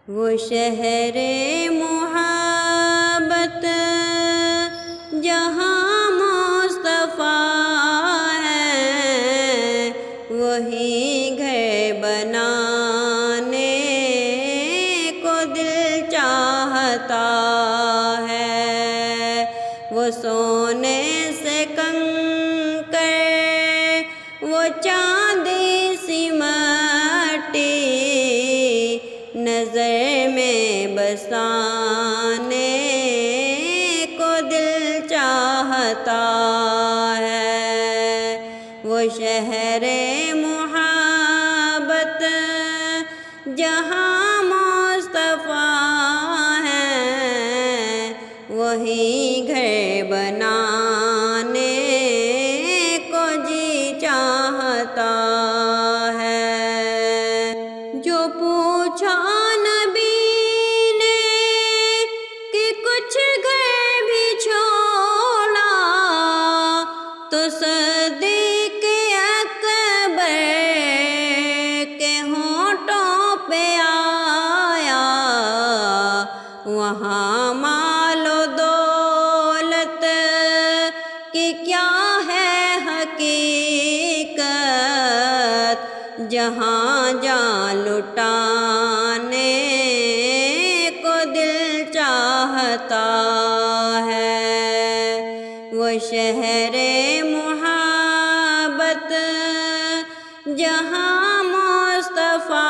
وہ شہر محبت جہاں مصطفیٰ ہے، وہی گھر بنانے کو دل چاہتا ہے۔ وہ سونے سے کنکر، وہ چاندی سی مٹی، نظر میں بسانے کو دل چاہتا ہے۔ وہ شہر محبت جہاں مصطفیٰ ہے، وہی گھر بنانے کو جی چاہتا ہے۔ جو پوچھا نبی نے کہ کچھ گھر بھی چھوڑا، تو صدیق اکبر کے ہونٹوں پہ آیا، وہاں مال و دولت کی کیا ہے حقیقت، جہاں جان لٹانے کو دل چاہتا ہے۔ وہ شہر محبت جہاں مصطفیٰ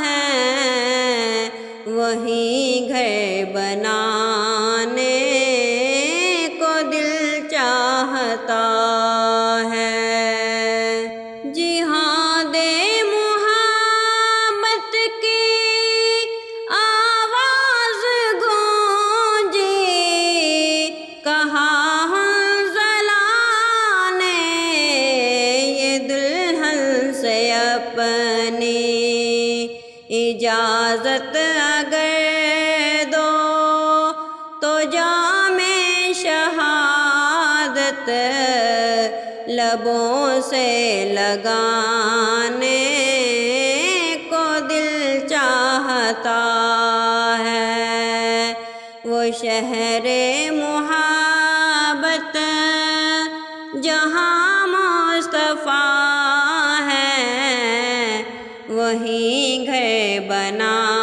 ہے، وہی گھر بنانے کو دل چاہتا ہے۔ جہاد محبت کی آواز گونجی، کہا حنظلہ نے یہ دلہن سے اپنی اجازت اگر دو، تو جام شہادت لبوں سے لگانے کو دل چاہتا ہے۔ وہ شہر محبت جہاں مصطفیٰ ہے، وہی گھر بنا